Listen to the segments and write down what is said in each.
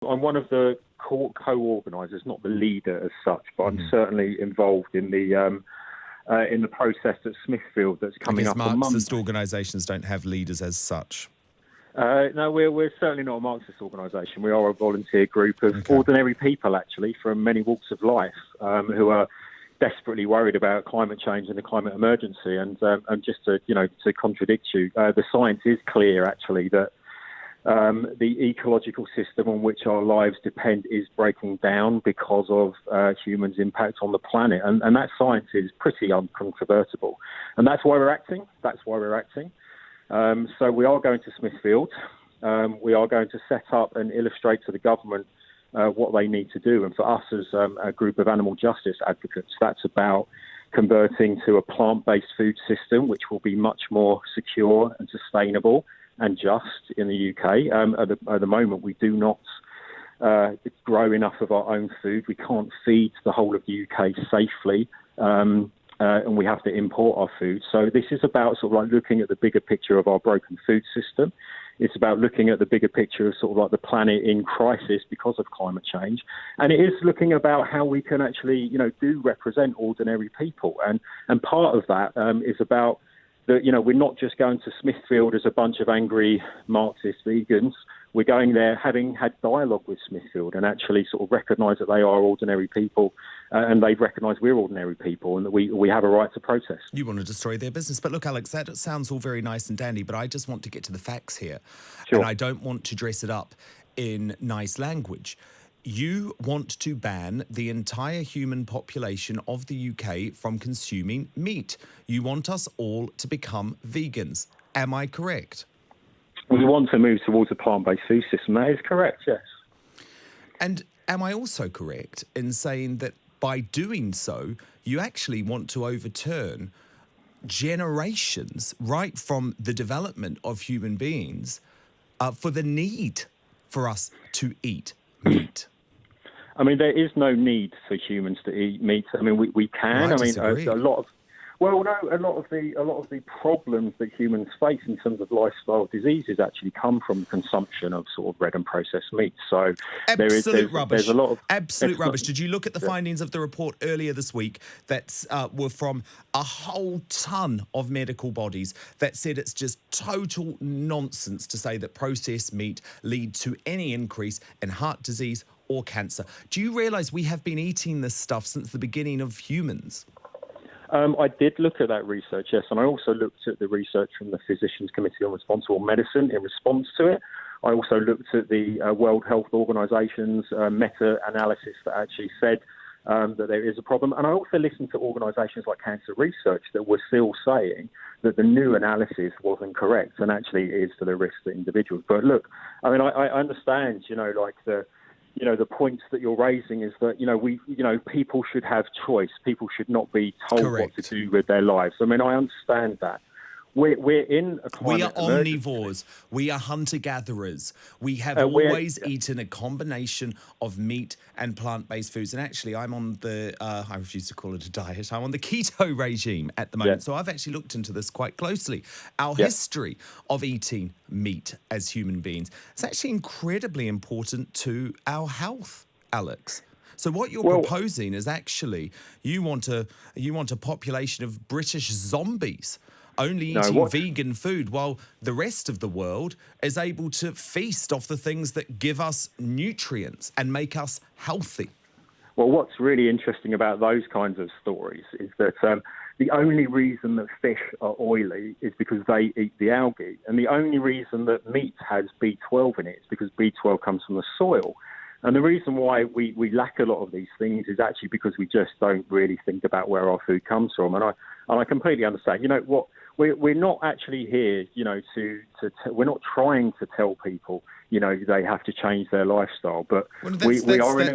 I'm one of the co-organisers, not the leader as such, but I'm certainly involved in the process at Smithfield that's coming up on Monday. Marxist organisations don't have leaders as such. No, we're certainly not a Marxist organisation. We are a volunteer group of ordinary people, actually, from many walks of life, who are desperately worried about climate change and the climate emergency. And just to contradict you, the science is clear, actually, that the ecological system on which our lives depend is breaking down because of humans' impact on the planet. And that science is pretty uncontrovertible. And that's why we're acting. So we are going to Smithfield. We are going to set up and illustrate to the government what they need to do. And for us as a group of animal justice advocates, that's about converting to a plant-based food system, which will be much more secure and sustainable and just in the UK. At the moment, we do not grow enough of our own food. We can't feed the whole of the UK safely, and we have to import our food. So this is about sort of like looking at the bigger picture of our broken food system. It's about looking at the bigger picture of sort of like the planet in crisis because of climate change. And it is looking about how we can actually, do represent ordinary people. And part of that is about that, we're not just going to Smithfield as a bunch of angry Marxist vegans. We're going there having had dialogue with Smithfield and actually sort of recognise that they are ordinary people and they recognise we're ordinary people and that we have a right to protest. You want to destroy their business. But look, Alex, that sounds all very nice and dandy, but I just want to get to the facts here. Sure. And I don't want to dress it up in nice language. You want to ban the entire human population of the UK from consuming meat. You want us all to become vegans. Am I correct? We want to move towards a plant-based food system. That is correct, yes. And am I also correct in saying that by doing so, you actually want to overturn generations right from the development of human beings for the need for us to eat meat? I mean, there is no need for humans to eat meat. I mean, we can. Well, a lot of the problems that humans face in terms of lifestyle diseases actually come from consumption of sort of red and processed meat. So there's a lot of absolute rubbish. Did you look at the findings of the report earlier this week that were from a whole ton of medical bodies that said it's just total nonsense to say that processed meat lead to any increase in heart disease or cancer? Do you realise we have been eating this stuff since the beginning of humans? I did look at that research, yes, and I also looked at the research from the Physicians Committee on Responsible Medicine in response to it. I also looked at the World Health Organization's meta-analysis that actually said that there is a problem. And I also listened to organisations like Cancer Research that were still saying that the new analysis wasn't correct and actually is to the risk to individuals. But look, I mean, I understand, the points that you're raising is that, people should have choice. People should not be told Correct. what to do with their lives. I mean, I understand that. We're in a climate We are omnivores. We are hunter-gatherers. We have always eaten a combination of meat and plant-based foods. And actually, I'm on the, I refuse to call it a diet, I'm on the keto regime at the moment. Yeah. So I've actually looked into this quite closely. Our history of eating meat as human beings is actually incredibly important to our health, Alex. So what you're proposing is actually you want a population of British zombies only eating vegan food while the rest of the world is able to feast off the things that give us nutrients and make us healthy. Well, what's really interesting about those kinds of stories is that the only reason that fish are oily is because they eat the algae. And the only reason that meat has B12 in it is because B12 comes from the soil. And the reason why we lack a lot of these things is actually because we just don't really think about where our food comes from. And I completely understand. We're not actually here, we're not trying to tell people, they have to change their lifestyle. But we are in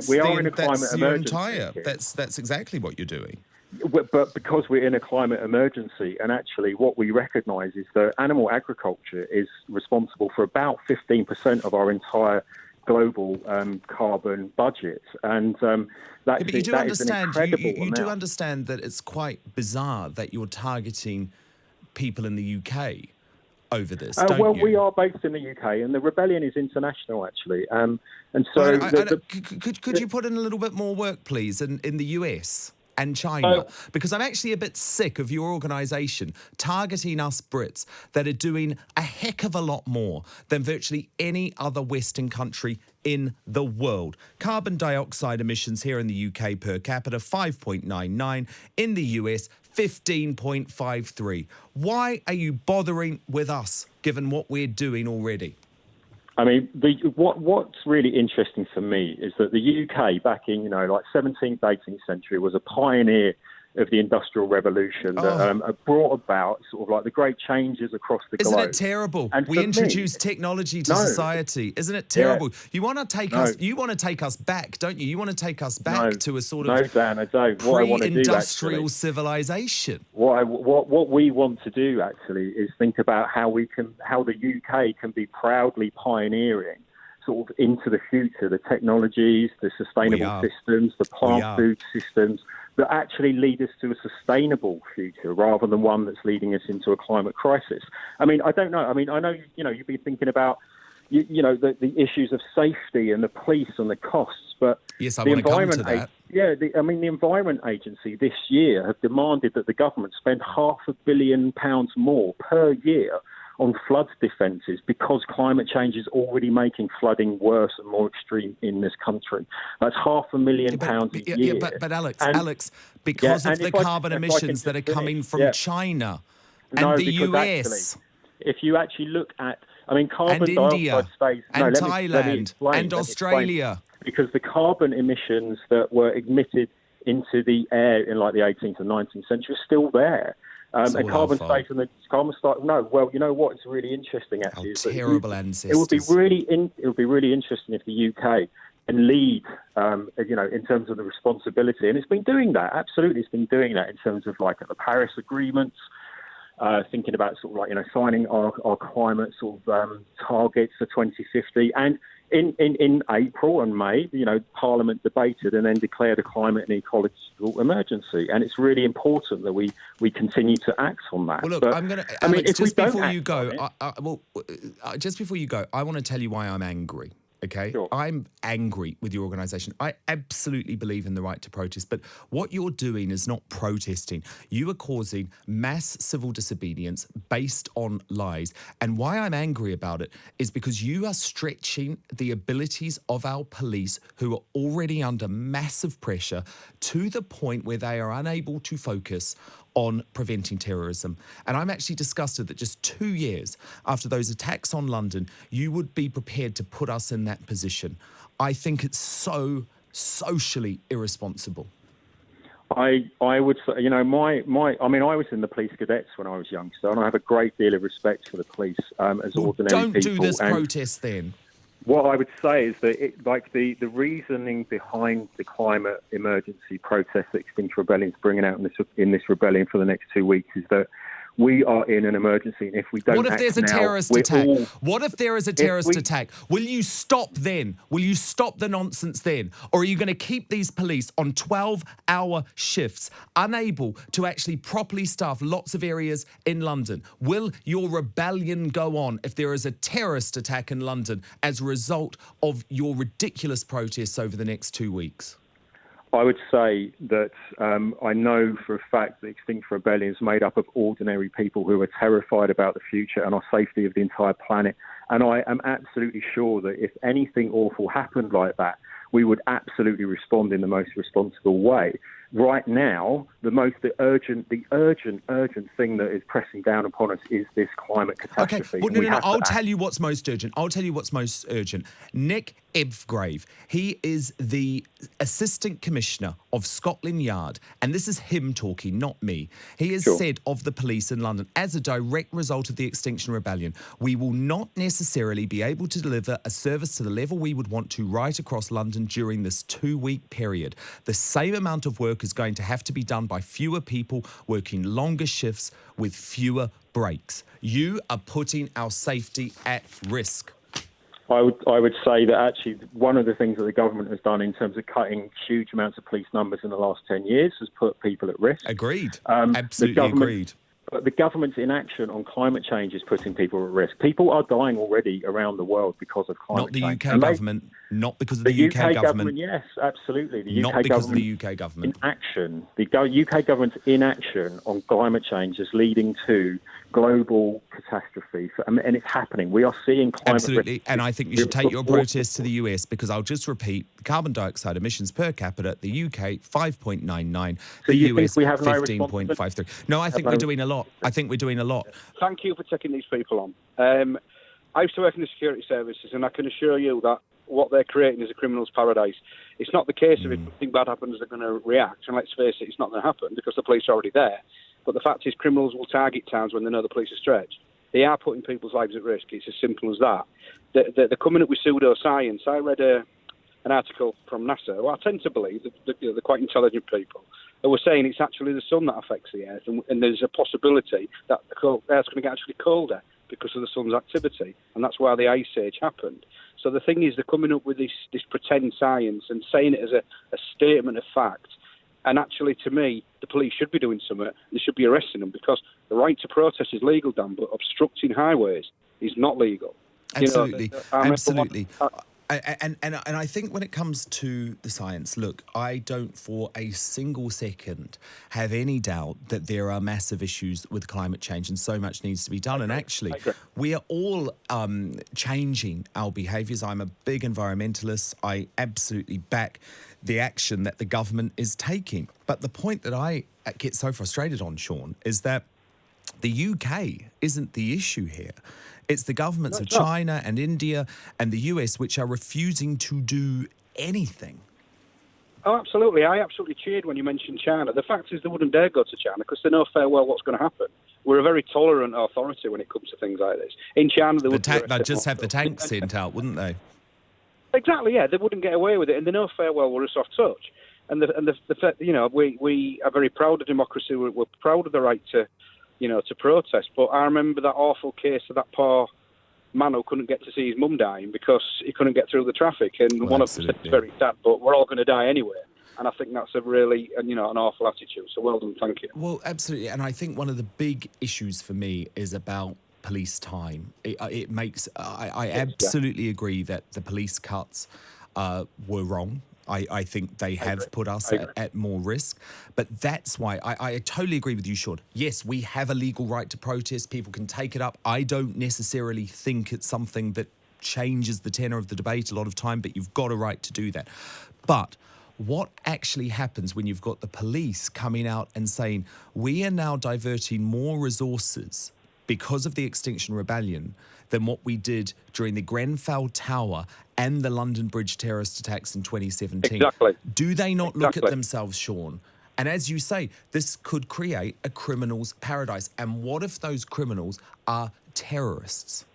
a climate emergency. That's exactly what you're doing. But because we're in a climate emergency, and actually what we recognise is that animal agriculture is responsible for about 15% of our entire global carbon budget, and that is an incredible amount. You do understand that it's quite bizarre that you're targeting people in the UK over this, don't well, you? we are based in the UK, and the rebellion is international, actually. And so, could you put in a little bit more work, please, in the US and China? Because I'm actually a bit sick of your organisation targeting us Brits that are doing a heck of a lot more than virtually any other Western country in the world. Carbon dioxide emissions here in the UK per capita, 5.99. In the US, 15.53. Why are you bothering with us, given what we're doing already? I mean, what's really interesting for me is that the UK back in, like 17th, 18th century was a pioneer of the Industrial Revolution that brought about sort of like the great changes across the globe. Isn't it terrible? And we introduced technology to society. Isn't it terrible? Yeah. You want to take us. You want to take us back, don't you? You want to take us back to a sort of Dan, I don't. Pre-industrial civilization. What we want to do actually is think about how the UK can be proudly pioneering sort of into the future, the technologies, the sustainable systems, the plant food systems that actually lead us to a sustainable future rather than one that's leading us into a climate crisis. I mean, I don't know. I mean, I know, you've been thinking about, the issues of safety and the police and the costs, but yes, I want to come to that. The Environment Agency this year have demanded that the government spend £500 million more per year on flood defences because climate change is already making flooding worse and more extreme in this country. That's £500,000 a year. But Alex, because of the carbon emissions that are coming from China and the US. If you actually look at, carbon and India stays, and Thailand and Australia. Because the carbon emissions that were emitted into the air in like the 18th and 19th century are still there. And carbon stays in the carbon start. No, well, you know what? It's really interesting actually. Our terrible ancestors. It would be really interesting if the UK can lead, in terms of the responsibility, and it's been doing that. Absolutely, it's been doing that in terms of like the Paris agreements. Thinking about sort of like signing our climate sort of targets for 2050, and in April and May, Parliament debated and then declared a climate and ecological emergency, and it's really important that we continue to act on that. Well, look, I'm going to, Alex, just before you go, just before you go, I want to tell you why I'm angry. Okay, sure. I'm angry with your organisation. I absolutely believe in the right to protest, but what you're doing is not protesting. You are causing mass civil disobedience based on lies. And why I'm angry about it is because you are stretching the abilities of our police, who are already under massive pressure, to the point where they are unable to focus on preventing terrorism. And I'm actually disgusted that just 2 years after those attacks on London, you would be prepared to put us in that position. I think it's so socially irresponsible. I would say, I was in the police cadets when I was youngster, and I have a great deal of respect for the police as ordinary people. Don't do this and protest then. What I would say is that the reasoning behind the climate emergency protest that Extinction Rebellion is bringing out in this rebellion for the next 2 weeks is that we are in an emergency, and if we don't What if there's a terrorist attack? What if there is a terrorist attack? Will you stop then? Will you stop the nonsense then? Or are you going to keep these police on 12-hour shifts, unable to actually properly staff lots of areas in London? Will your rebellion go on if there is a terrorist attack in London as a result of your ridiculous protests over the next 2 weeks? I would say that I know for a fact that Extinction Rebellion is made up of ordinary people who are terrified about the future and our safety of the entire planet. And I am absolutely sure that if anything awful happened like that, we would absolutely respond in the most responsible way. Right now, the urgent thing that is pressing down upon us is this climate catastrophe. Okay, well, no. I'll tell you what's most urgent. Nick Ebgrave, he is the Assistant Commissioner of Scotland Yard, and this is him talking, not me. He has said of the police in London, as a direct result of the Extinction Rebellion, we will not necessarily be able to deliver a service to the level we would want to right across London during this 2-week period. The same amount of work is going to have to be done by fewer people working longer shifts with fewer breaks. You are putting our safety at risk. I would say that actually one of the things that the government has done in terms of cutting huge amounts of police numbers in the last 10 years has put people at risk. Agreed. Absolutely agreed. But the government's inaction on climate change is putting people at risk. People are dying already around the world because of climate Not the change. UK government. Not because of the UK government. Yes, absolutely. The Not UK because of government the UK government. inaction. The UK government's inaction on climate change is leading to global catastrophe, and it's happening. We are seeing climate Absolutely, risk. and I think you should take your protest to the US, because I'll just repeat: carbon dioxide emissions per capita, the UK 5.99, So the you think US we have no 15.53. No, I think we're doing a lot. I think we're doing a lot. Thank you for taking these people on. I used to work in the security services, and I can assure you that what they're creating is a criminal's paradise. It's not the case of if something bad happens, they're going to react. And let's face it, it's not going to happen because the police are already there. But the fact is, criminals will target towns when they know the police are stretched. They are putting people's lives at risk. It's as simple as that. They're coming up with pseudoscience. I read an article from NASA, who I tend to believe that they're quite intelligent people, who were saying it's actually the sun that affects the Earth, and there's a possibility that the Earth's going to get actually colder because of the sun's activity, and that's why the Ice Age happened. So the thing is, they're coming up with this pretend science and saying it as a statement of fact. And actually, to me, the police should be doing something. They should be arresting them, because the right to protest is legal, Dan, but obstructing highways is not legal. Absolutely, absolutely. One, And I think when it comes to the science, look, I don't for a single second have any doubt that there are massive issues with climate change and so much needs to be done. And actually, we are all changing our behaviours. I'm a big environmentalist. I absolutely back the action that the government is taking. But the point that I get so frustrated on, Sean, is that the UK isn't the issue here. It's the governments of China and India and the US which are refusing to do anything. Oh, absolutely. I absolutely cheered when you mentioned China. The fact is, they wouldn't dare go to China because they know fair well what's going to happen. We're a very tolerant authority when it comes to things like this. In China, they would they'd just have the tanks sent out, wouldn't they? Exactly, yeah. They wouldn't get away with it, and they know fair well we're a soft touch. And we are very proud of democracy. We're proud of the right to protest. But I remember that awful case of that poor man who couldn't get to see his mum dying because he couldn't get through the traffic. And one of them said, it's very sad, but we're all going to die anyway. And I think that's a really, an awful attitude. So well done, thank you. Well, absolutely. And I think one of the big issues for me is about police time. It makes, I absolutely agree that the police cuts were wrong. I think they have put us at more risk. But that's why I totally agree with you, Sean. Yes, we have a legal right to protest. People can take it up. I don't necessarily think it's something that changes the tenor of the debate a lot of time, but you've got a right to do that. But what actually happens when you've got the police coming out and saying, we are now diverting more resources because of the Extinction Rebellion than what we did during the Grenfell Tower and the London Bridge terrorist attacks in 2017. Exactly. Do they not look at themselves, Sean? And as you say, this could create a criminal's paradise. And what if those criminals are terrorists?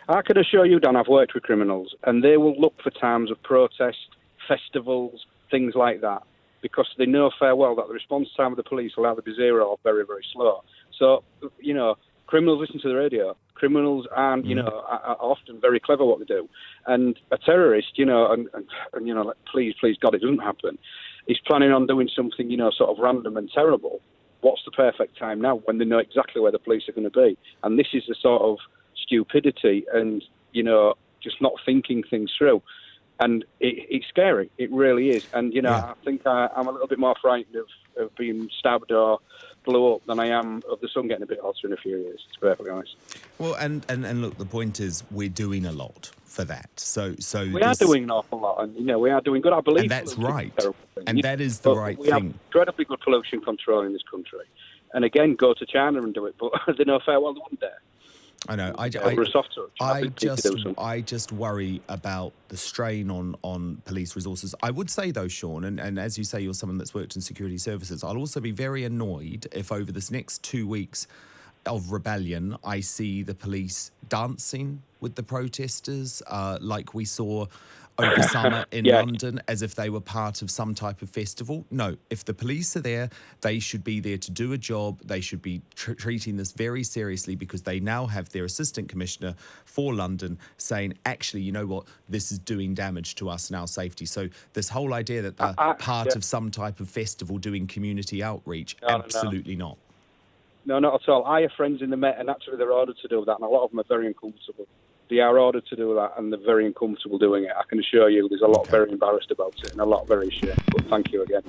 I can assure you, Dan, I've worked with criminals, and they will look for times of protest, festivals, things like that, because they know fair well that the response time of the police will either be zero or very, very slow. So, criminals listen to the radio. Criminals are often very clever what they do. And a terrorist, please, God, it doesn't happen. He's planning on doing something, sort of random and terrible. What's the perfect time now when they know exactly where the police are going to be? And this is the sort of stupidity and, just not thinking things through. And it's scary. It really is. And, I think I'm a little bit more frightened of being stabbed or blew up than I am of the sun getting a bit hotter in a few years, to be perfectly honest. Well, and look, the point is we're doing a lot for that. So we are doing an awful lot, and, we are doing good. I believe. And that's right. And that is the right thing. We have incredibly good pollution control in this country. And again, go to China and do it, but they know fair well they wouldn't dare. I know. I just worry about the strain on police resources. I would say, though, Sean, and as you say, you're someone that's worked in security services, I'll also be very annoyed if over this next 2 weeks of rebellion, I see the police dancing with the protesters like we saw over summer in London, as if they were part of some type of festival. No, if the police are there, they should be there to do a job. They should be treating this very seriously, because they now have their assistant commissioner for London saying, actually, you know what, this is doing damage to us and our safety. So this whole idea that they're part of some type of festival doing community outreach, absolutely not. No, not at all. I have friends in the Met, and actually they're ordered to do that, and a lot of them are very uncomfortable. They are ordered to do that, and they're very uncomfortable doing it. I can assure you there's a lot very embarrassed about it and a lot very ashamed. But thank you again.